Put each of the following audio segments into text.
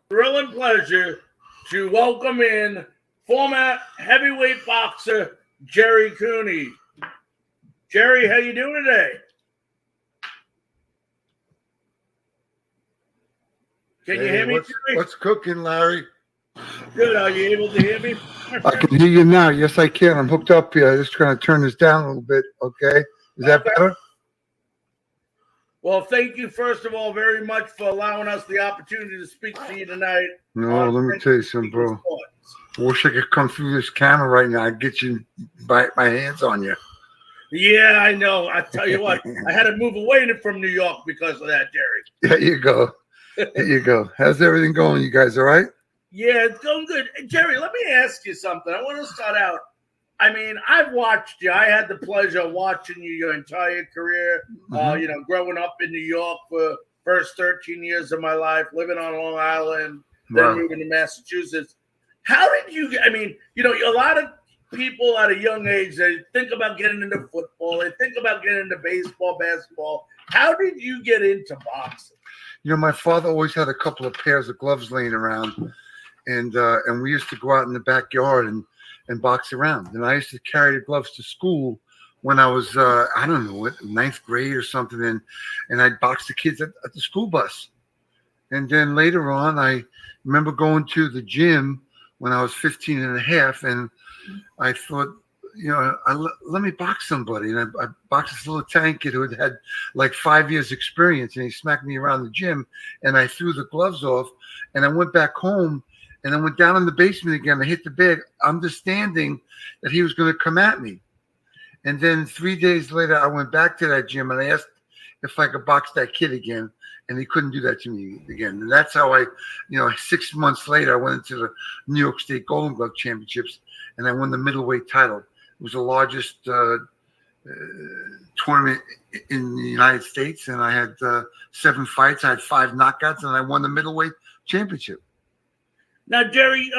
thrill and pleasure to welcome in former heavyweight boxer Gerry Cooney. Gerry, how you doing today? Can you hear me, Gerry? What's cooking, Larry? Good. Are you able to hear me? I can hear you now. Yes, I can. I'm hooked up here. I'm just trying to turn this down a little bit. Okay. Is that better? Well, thank you, first of all, very much for allowing us the opportunity to speak to you tonight. No, let me tell you something, bro. I wish I could come through this camera right now. I'd get you, my hands on you. Yeah, I know. I tell you what, I had to move away from New York because of that, Gerry. There you go. There you go. How's everything going? You guys all right? Yeah, it's going good. Gerry, let me ask you something. I want to start out. I mean, I've watched you. I had the pleasure of watching you your entire career, growing up in New York for first 13 years of my life, living on Long Island, then moving to Massachusetts. How did you, a lot of people at a young age, they think about getting into football. They think about getting into baseball, basketball. How did you get into boxing? My father always had a couple of pairs of gloves laying around, and we used to go out in the backyard and box around. And I used to carry the gloves to school when I was, ninth grade or something. And I'd box the kids at the school bus. And then later on, I remember going to the gym when I was 15 and a half. And I thought, let me box somebody. And I boxed this little Italian kid who had like 5 years experience. And he smacked me around the gym. And I threw the gloves off. And I went back home. And I went down in the basement again. I hit the bed, understanding that he was going to come at me. And then 3 days later, I went back to that gym and I asked if I could box that kid again. And he couldn't do that to me again. And that's how 6 months later, I went into the New York State Golden Glove Championships and I won the middleweight title. It was the largest tournament in the United States. And I had 7 fights. I had 5 knockouts and I won the middleweight championship. Now, Gerry,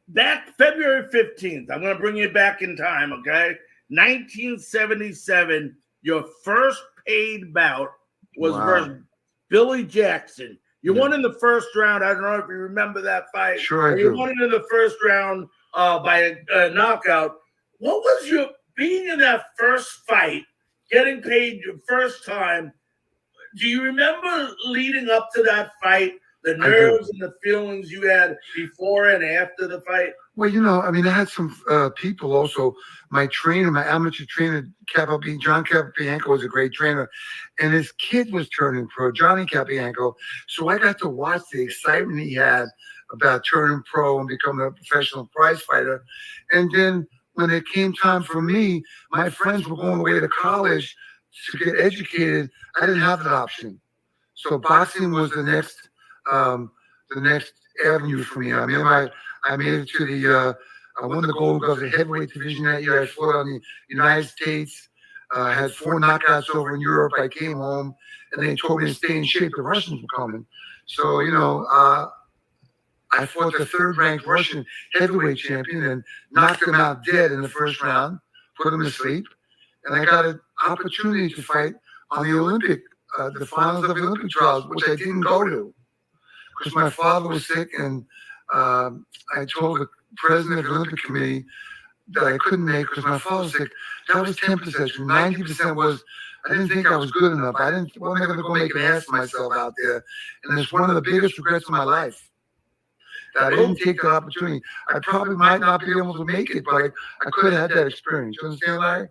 back February 15th, I'm going to bring you back in time, okay? 1977, your first paid bout was versus Billy Jackson. You won in the first round. I don't know if you remember that fight. Sure, I do. You won it in the first round by a knockout. What was your being in that first fight, getting paid your first time? Do you remember leading up to that fight? The nerves and the feelings you had before and after the fight? Well, I had some people also. My trainer, my amateur trainer, John Capobianco was a great trainer. And his kid was turning pro, Johnny Capobianco. So I got to watch the excitement he had about turning pro and becoming a professional prize fighter. And then when it came time for me, my friends were going away to college to get educated. I didn't have that option. So boxing was the next avenue for me. I made it to I won the Golden Glove, the heavyweight division that year. I fought on the United States. I had 4 knockouts over in Europe. I came home and they told me to stay in shape. The Russians were coming. So, I fought the 3rd-ranked Russian heavyweight champion and knocked him out dead in the first round, put him to sleep. And I got an opportunity to fight on the finals of the Olympic trials, which I didn't go to, because my father was sick, and I told the president of the Olympic Committee that I couldn't make because my father was sick. That was 10%. 90% was I didn't think I was good enough. What am I going to go make an ass of myself out there? And it's one of the biggest regrets of my life that I didn't take the opportunity. I probably might not be able to make it, but I could have had that experience. You understand, Larry?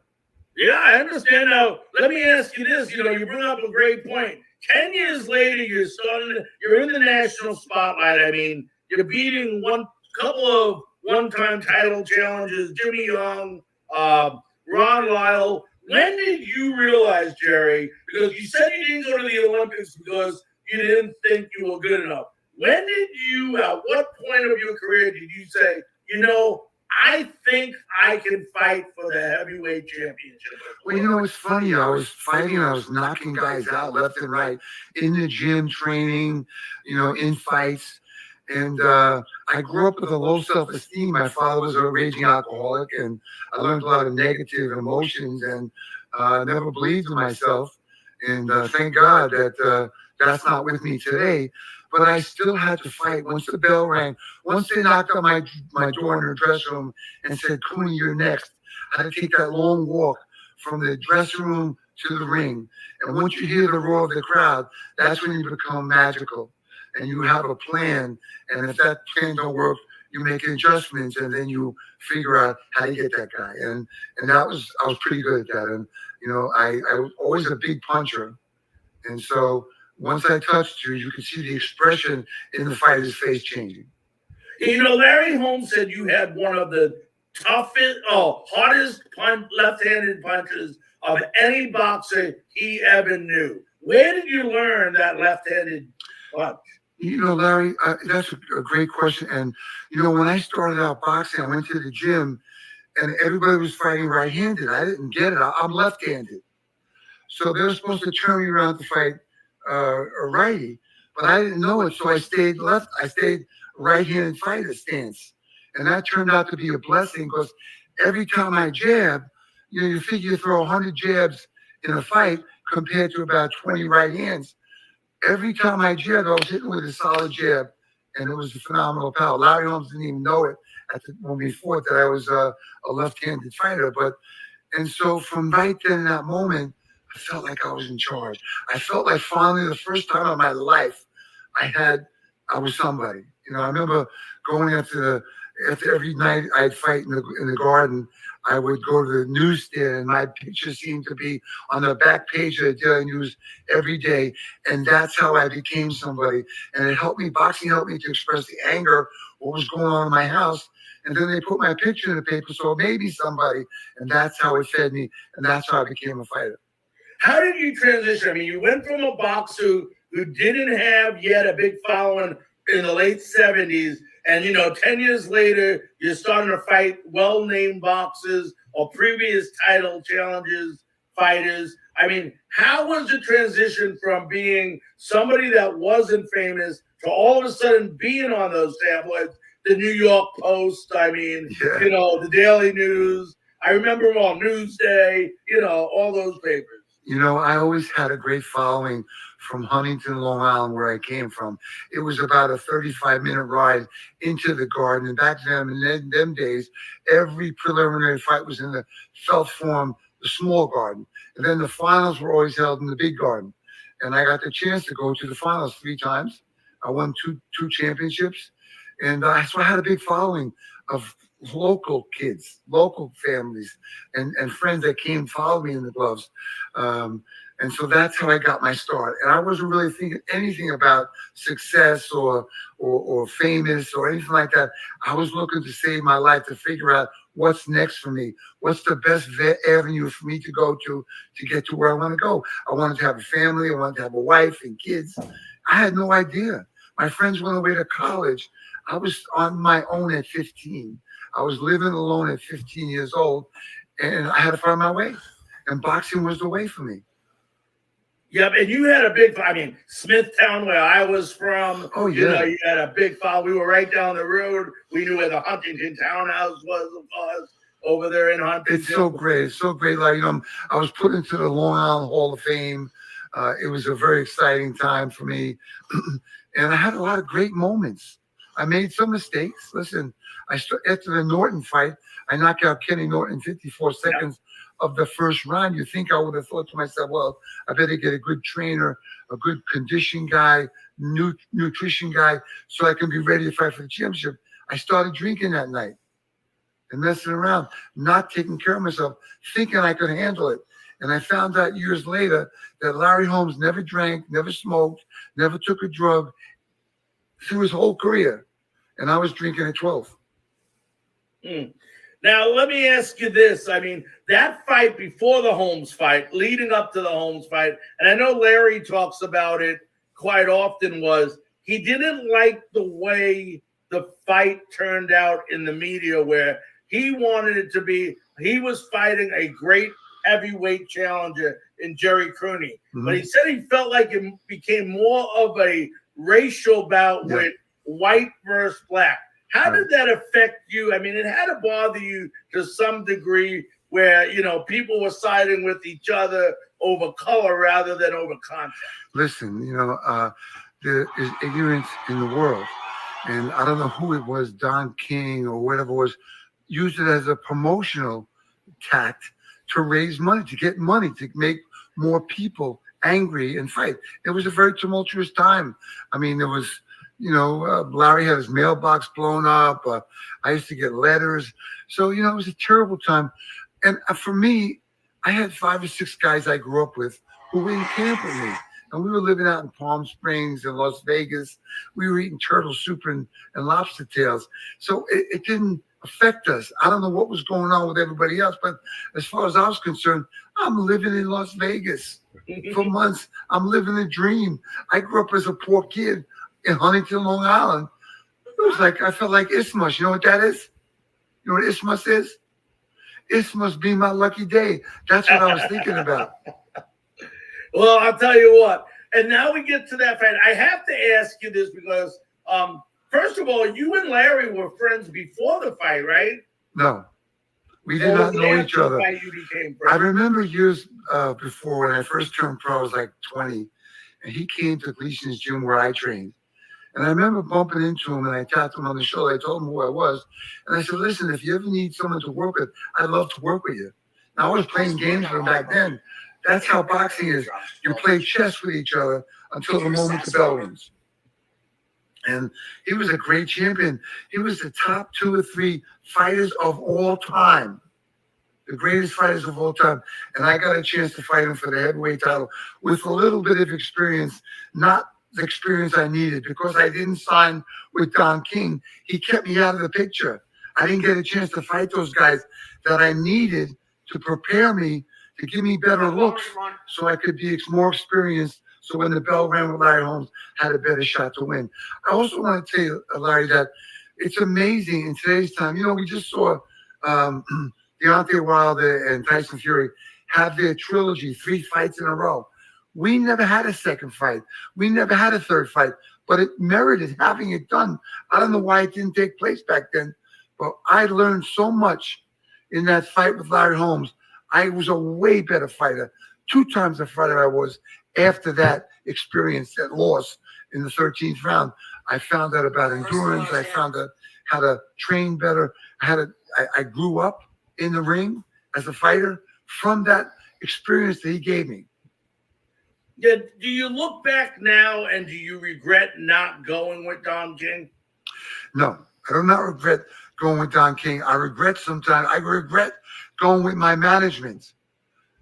Yeah, I understand. Now, let me ask you this. You bring up a great point. 10 years later, you're in the national spotlight. I mean, you're beating couple of one-time title challenges, Jimmy Young, Ron Lyle. When did you realize, Gerry, because you said you didn't go to the Olympics because you didn't think you were good enough. When did you, at what point of your career did you say, I think I can fight for the heavyweight championship? Well, it's funny. I was fighting. I was knocking guys out left and right in the gym, training, in fights. And I grew up with a low self-esteem. My father was a raging alcoholic, and I learned a lot of negative emotions, and I never believed in myself. And thank God that That's not with me today. But I still had to fight. Once the bell rang, once they knocked on my door in her dressing room and said, Cooney, you're next, I had to take that long walk from the dressing room to the ring. And once you hear the roar of the crowd, that's when you become magical. And you have a plan. And if that plan don't work, you make adjustments, and then you figure out how to get that guy. And I was pretty good at that. And, I was always a big puncher. And so once I touched you could see the expression in the fighter's face changing. Larry Holmes said you had one of the hardest left-handed punches of any boxer he ever knew. Where did you learn that left-handed punch? Larry, that's a great question. And, when I started out boxing, I went to the gym and everybody was fighting right-handed. I didn't get it. I'm left-handed. So they were supposed to turn me around to fight a righty, but I didn't know it. So I stayed left. I stayed right-handed fighter stance. And that turned out to be a blessing because every time I jab, you figure you throw 100 jabs in a fight compared to about 20 right hands. Every time I jabbed, I was hitting with a solid jab, and it was a phenomenal power. Larry Holmes didn't even know it when we fought that I was a left-handed fighter. And so from right then in that moment, I felt like I was in charge. I felt like finally the first time in my life I was somebody. I remember going after every night I'd fight in the garden. I would go to the newsstand, and my picture seemed to be on the back page of the Daily News every day. And that's how I became somebody. And it helped me, boxing helped me to express the anger, what was going on in my house. And then they put my picture in the paper, so maybe somebody. And that's how it fed me. And that's how I became a fighter. How did you transition? I mean, you went from a boxer who didn't have yet a big following in the late 70s, and 10 years later, you're starting to fight well-named boxers or previous title challenges fighters. I mean, how was the transition from being somebody that wasn't famous to all of a sudden being on those tabloids, the New York Post, the Daily News? I remember them all, Newsday, all those papers. I always had a great following from Huntington, Long Island, where I came from. It was about a 35-minute ride into the garden. And back then, in them days, every preliminary fight was in the felt form, the small garden. And then the finals were always held in the big garden. And I got the chance to go to the finals 3 times. I won two championships. And so I had a big following of local kids, local families, and friends that came follow me in the gloves. And so that's how I got my start. And I wasn't really thinking anything about success or famous or anything like that. I was looking to save my life, to figure out what's next for me. What's the best avenue for me to go to get to where I want to go? I wanted to have a family. I wanted to have a wife and kids. I had no idea. My friends went away to college. I was on my own at 15. I was living alone at 15 years old, and I had to find my way. And boxing was the way for me. Yep, and you had a big, Smithtown, where I was from. Oh, yeah. You had a big follow. We were right down the road. We knew where the Huntington Townhouse was over there in Huntington. It's so great. It's so great. Like, I was put into the Long Island Hall of Fame. It was a very exciting time for me. And I had a lot of great moments. I made some mistakes. Listen, after the Norton fight, I knocked out Kenny Norton in 54 seconds of the first round. You think I would have thought to myself, well, I better get a good trainer, a good condition guy, nutrition guy, so I can be ready to fight for the championship. I started drinking that night and messing around, not taking care of myself, thinking I could handle it. And I found out years later that Larry Holmes never drank, never smoked, never took a drug through his whole career. And I was drinking at 12. Now, let me ask you this. That fight before the Holmes fight, leading up to the Holmes fight, and I know Larry talks about it quite often, was he didn't like the way the fight turned out in the media, where he wanted it to be, he was fighting a great heavyweight challenger in Gerry Cooney. Mm-hmm. But he said he felt like it became more of a racial bout with white versus black. How did that affect you? It had to bother you to some degree, where, people were siding with each other over color rather than over content. Listen, there is ignorance in the world. And I don't know who it was, Don King or whatever it was, used it as a promotional tact to raise money, to get money, to make more people angry and fight. It was a very tumultuous time. I mean, there was, Larry had his mailbox blown up. I used to get letters. So, it was a terrible time. And for me, I had 5 or 6 guys I grew up with who were in camp with me. And we were living out in Palm Springs and Las Vegas. We were eating turtle soup and lobster tails. So it didn't affect us. I don't know what was going on with everybody else, but as far as I was concerned, I'm living in Las Vegas for months. I'm living a dream. I grew up as a poor kid in Huntington, Long Island. It was like, I felt like Isthmus. You know what that is? You know what Isthmus is? Isthmus be my lucky day. That's what I was thinking about. Well, I'll tell you what. And now we get to that fight. I have to ask you this because, first of all, you and Larry were friends before the fight, right? No, we did not know each other. Fight you became friends. I remember years before when I first turned pro, I was like 20, and he came to Gleason's gym where I trained. And I remember bumping into him, and I tapped him on the shoulder. I told him who I was. And I said, listen, if you ever need someone to work with, I'd love to work with you. Now, I was playing games with him back then. That's how boxing is. You play chess with each other until the moment the bell rings. And he was a great champion. He was the top 2 or 3 fighters of all time. The greatest fighters of all time. And I got a chance to fight him for the heavyweight title with a little bit of experience, not the experience I needed, because I didn't sign with Don King. He kept me out of the picture. I didn't get a chance to fight those guys that I needed to prepare me, to give me better looks so I could be more experienced. So when the bell rang with Larry Holmes, I had a better shot to win. I also want to tell you, Larry, that it's amazing in today's time. We just saw Deontay Wilder and Tyson Fury have their trilogy, 3 fights in a row. We never had a second fight. We never had a third fight, but it merited having it done. I don't know why it didn't take place back then, but I learned so much in that fight with Larry Holmes. I was a way better fighter, 2 times the fighter I was after that experience, that loss in the 13th round. I found out about endurance. I found out how to train better. I grew up in the ring as a fighter from that experience that he gave me. Yeah, do you look back now and do you regret not going with Don King? No, I do not regret going with Don King. I regret going with my management.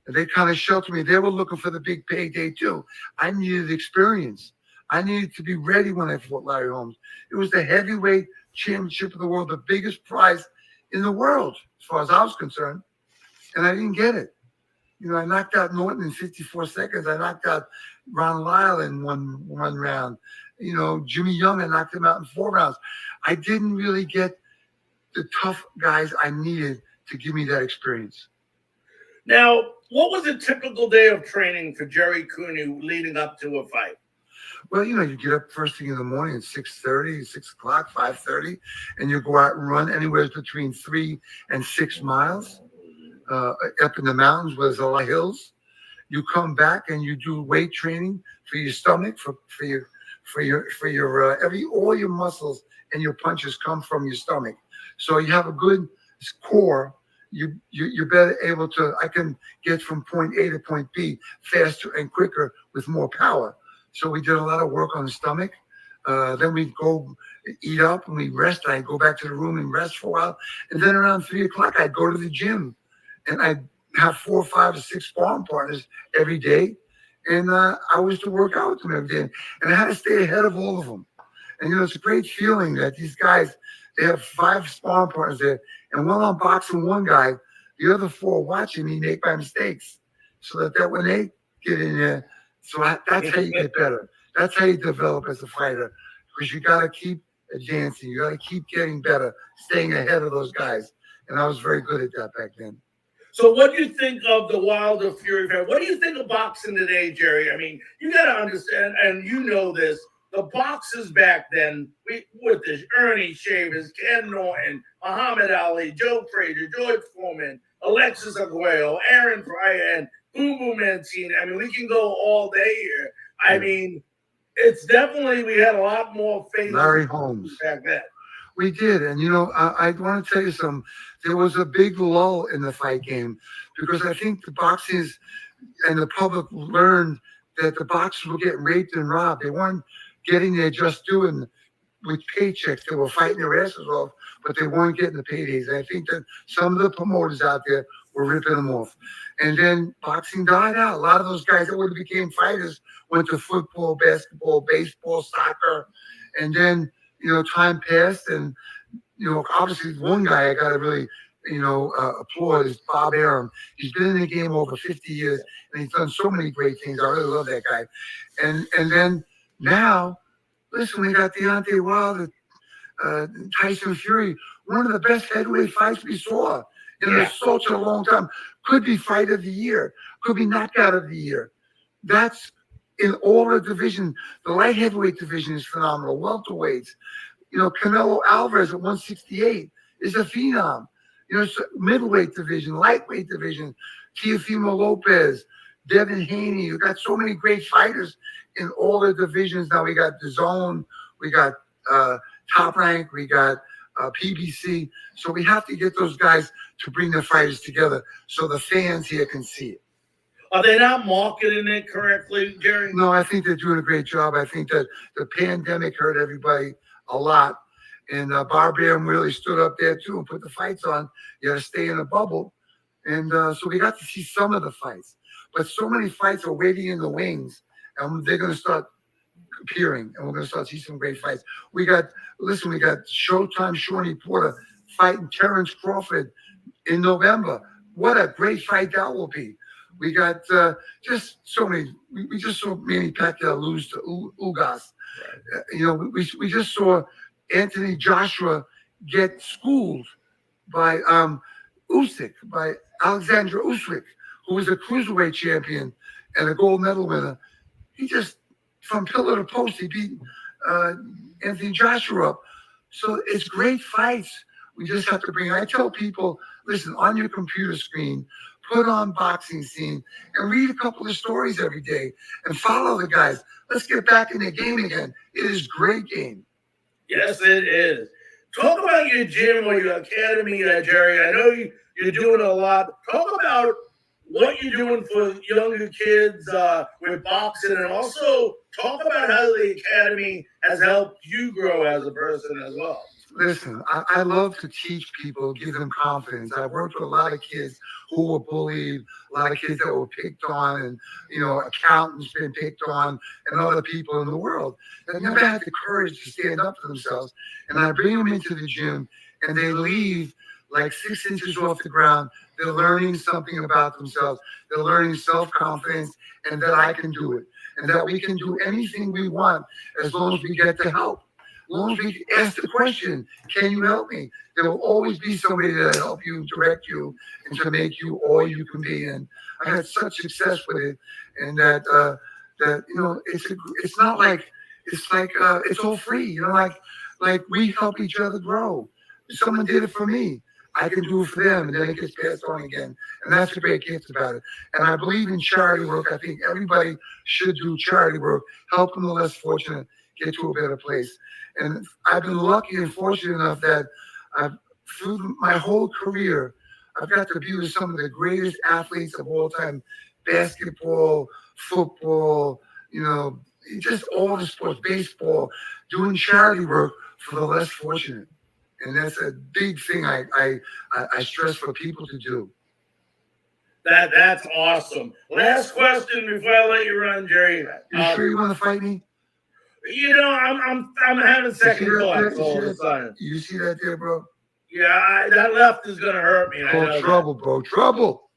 They kind of sheltered me. They were looking for the big payday too. I needed experience. I needed to be ready when I fought Larry Holmes. It was the heavyweight championship of the world, the biggest prize in the world, as far as I was concerned. And I didn't get it. I knocked out Norton in 54 seconds. I knocked out Ron Lyle in one round. Jimmy Young, I knocked him out in 4 rounds. I didn't really get the tough guys I needed to give me that experience. Now, what was a typical day of training for Gerry Cooney leading up to a fight? Well, you get up first thing in the morning at 6:30, 6 o'clock, 5:30, and you go out and run anywhere between 3 and 6 miles. Up in the mountains where there's a lot of hills. You come back and you do weight training for your stomach, for all your muscles and your punches come from your stomach. So you have a good core. You're better able to. I can get from point A to point B faster and quicker with more power. So we did a lot of work on the stomach. Then we go eat up and we rest. I go back to the room and rest for a while. And then around 3 o'clock, I'd go to the gym. And I have 4, 5, or 6 sparring partners every day. And I was to work out with them every day. And I had to stay ahead of all of them. And, it's a great feeling that these guys, they have 5 sparring partners there. And while I'm boxing one guy, the other 4 watching me make my mistakes. So that when they get in there, that's how you get better. That's how you develop as a fighter. Because you got to keep advancing. You got to keep getting better, staying ahead of those guys. And I was very good at that back then. So what do you think of the Wilder Fury fight? What do you think of boxing today, Gerry? I mean, you got to understand, and this, the boxers back then, with this Ernie Shavers, Ken Norton, Muhammad Ali, Joe Frazier, George Foreman, Alexis Arguello, Aaron Pryor, and Boom Boom Mancini. I mean, we can go all day here. I mean, it's definitely, we had a lot more famous Larry Holmes back then. We did, and I want to tell you something. There was a big lull in the fight game because I think the boxers and the public learned that the boxers were getting raped and robbed. They weren't getting their just due with paychecks. They were fighting their asses off, but they weren't getting the paydays. And I think that some of the promoters out there were ripping them off. And then boxing died out. A lot of those guys that would have became fighters went to football, basketball, baseball, soccer, and then time passed, and obviously one guy I got to really applaud is Bob Arum. He's been in the game over 50 years, and he's done so many great things. I really love that guy. And then now, listen, we got Deontay Wilder, Tyson Fury, one of the best heavyweight fights we saw in such a long time. Could be fight of the year, could be knockout of the year. That's in all the division. The light heavyweight division is phenomenal. Welterweights, Canelo Alvarez at 168 is a phenom. Middleweight division, lightweight division, Teofimo Lopez, Devin Haney. You got so many great fighters in all the divisions. Now we got DAZN, we got Top Rank, we got PBC. So we have to get those guys to bring the fighters together so the fans here can see it. Are they not marketing it correctly, Gerry? No, I think they're doing a great job. I think that the pandemic hurt everybody a lot. And Bob Arum really stood up there, too, and put the fights on. You got to stay in a bubble. And so we got to see some of the fights. But so many fights are waiting in the wings, and they're going to start appearing, and we're going to start seeing some great fights. We got Showtime Shawnee Porter fighting Terrence Crawford in November. What a great fight that will be. We got just so many. We just saw Manny Pacquiao lose to Ugas. Right. We just saw Anthony Joshua get schooled by by Alexander Usyk, who was a cruiserweight champion and a gold medal winner. He just, from pillar to post, he beat Anthony Joshua up. So it's great fights. We just have to bring. I tell people, listen, on your computer screen, put on Boxing Scene and read a couple of stories every day and follow the guys. Let's get back in the game again. It is great game. Yes, it is. Talk about your gym or your academy, Gerry. I know you're doing a lot. Talk about what you're doing for younger kids with boxing, and also talk about how the academy has helped you grow as a person as well. Listen, I love to teach people, give them confidence. I've worked with a lot of kids who were bullied, a lot of kids that were picked on, and, accountants been picked on, and other people in the world that never had the courage to stand up for themselves. And I bring them into the gym, and they leave like 6 inches off the ground. They're learning something about themselves. They're learning self-confidence, and that I can do it, and that we can do anything we want as long as we get the help. As long as we ask the question, can you help me? There will always be somebody to help you, direct you, and to make you all you can be. And I had such success with it, and that it's not like it's all free. Like we help each other grow. If someone did it for me, I can do it for them, and then it gets passed on again. And that's the great gift about it. And I believe in charity work. I think everybody should do charity work, helping the less fortunate get to a better place. And I've been lucky and fortunate enough that through my whole career, I've got to be with some of the greatest athletes of all time, basketball, football, just all the sports, baseball, doing charity work for the less fortunate. And that's a big thing I stress for people to do. That's awesome. Last question before I let you run, Gerry. You sure you want to fight me? I'm having second thoughts all the time. You see that there, bro? Yeah, that left is gonna hurt me. Trouble, bro. Trouble.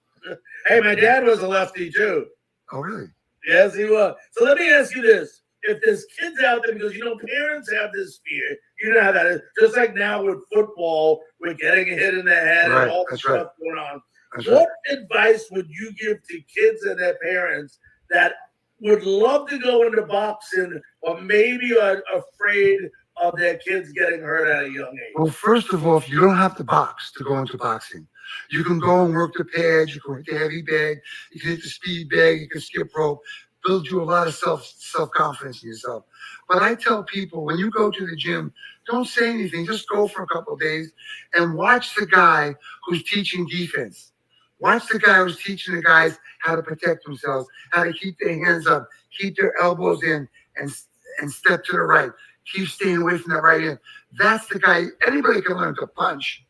Hey, my dad was a lefty too. Oh, really? Yes, he was. So let me ask you this: if there's kids out there, because parents have this fear, how that is. Just like now with football, we're getting hit in the head and all this stuff going on. What advice would you give to kids and their parents that would love to go into boxing, or maybe are afraid of their kids getting hurt at a young age? Well, first of all, you don't have to box to go into boxing. You can go and work the pads. You can work the heavy bag. You can hit the speed bag. You can skip rope. Build you a lot of self-confidence in yourself. But I tell people, when you go to the gym, don't say anything. Just go for a couple of days and watch the guy who's teaching defense. Watch the guy who's teaching the guys how to protect themselves, how to keep their hands up, keep their elbows in, and step to the right. Keep staying away from that right hand. That's the guy. Anybody can learn to punch,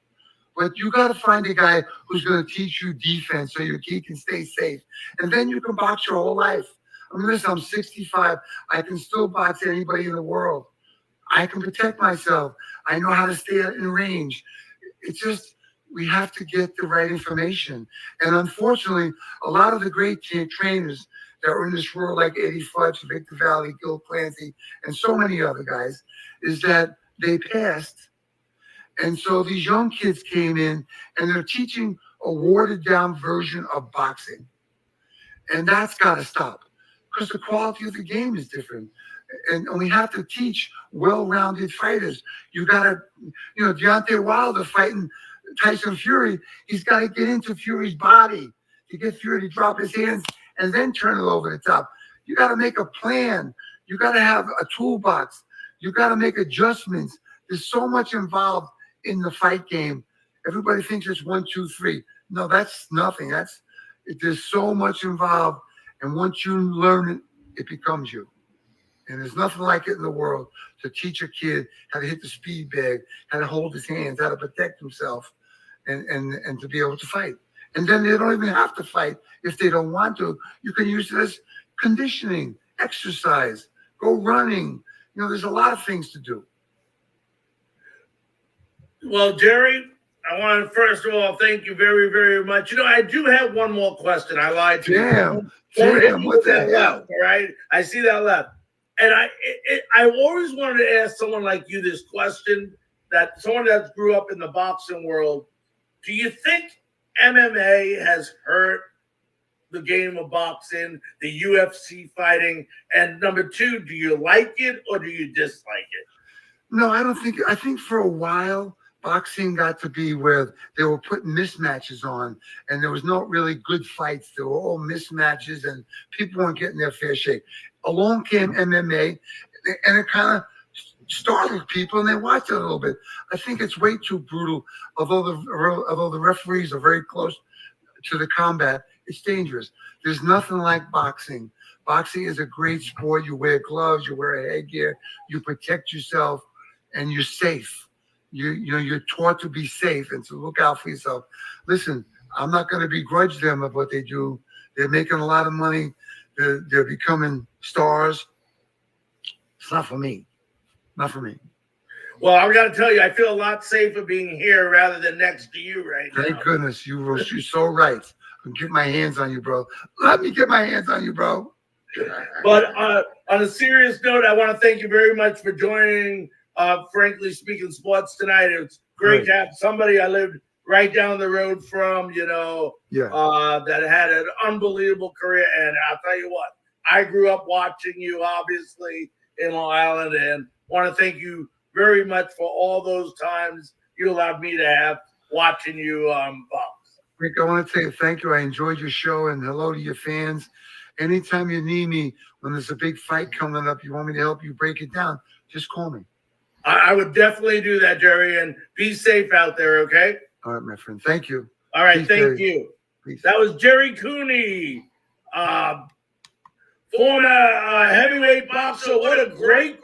but you got to find a guy who's going to teach you defense so your kid can stay safe. And then you can box your whole life. I mean, listen, I'm 65. I can still box anybody in the world. I can protect myself. I know how to stay in range. It's just, we have to get the right information. And unfortunately, a lot of the great trainers that were in this world, like Eddie Futch, Victor Valley, Gil Clancy, and so many other guys, is that they passed. And so these young kids came in and they're teaching a watered down version of boxing. And that's got to stop because the quality of the game is different. And we have to teach well-rounded fighters. You got to, Deontay Wilder fighting Tyson Fury, he's got to get into Fury's body to get Fury to drop his hands and then turn it over the top. You got to make a plan. You got to have a toolbox. You got to make adjustments. There's so much involved in the fight game. Everybody thinks it's 1, 2, 3. No, that's nothing. There's so much involved. And once you learn it, it becomes you. And there's nothing like it in the world to teach a kid how to hit the speed bag, how to hold his hands, how to protect himself, and to be able to fight. And then they don't even have to fight if they don't want to. You can use it as conditioning, exercise, go running. There's a lot of things to do. Well, Gerry, I want to first of all thank you very, very much. I do have one more question. I lied to you. Damn, what's that? All right, I see that left. And I always wanted to ask someone like you this question, that someone that grew up in the boxing world. Do you think MMA has hurt the game of boxing, the UFC fighting? And number two, do you like it or do you dislike it? No, I don't think. I think for a while, boxing got to be where they were putting mismatches on, and there was not really good fights. They were all mismatches, and people weren't getting their fair shake. Along came MMA, and it kind of startled people, and they watched it a little bit. I think it's way too brutal. Although the referees are very close to the combat, it's dangerous. There's nothing like boxing. Boxing is a great sport. You wear gloves, you wear a headgear, you protect yourself, and you're safe. You're taught to be safe and to look out for yourself. Listen, I'm not going to begrudge them of what they do. They're making a lot of money. They're becoming stars. It's not for me. Not for me. Well, I got to tell you, I feel a lot safer being here rather than next to you right now. Thank goodness. You're so right. I'll get my hands on you, bro. Let me get my hands on you, bro. But on a serious note, I want to thank you very much for joining Frankly Speaking Sports tonight. It's great to have somebody I lived right down the road from, that had an unbelievable career. And I'll tell you what, I grew up watching you, obviously, in Long Island, and want to thank you very much for all those times you allowed me to have watching you box. Rick, I want to say thank you. I enjoyed your show, and hello to your fans. Anytime you need me, when there's a big fight coming up, you want me to help you break it down, just call me. I would definitely do that, Gerry, and be safe out there, okay? All right, my friend. Thank you. All right, Peace, thank Gerry. you. Peace. That was Gerry Cooney, former heavyweight boxer. What a great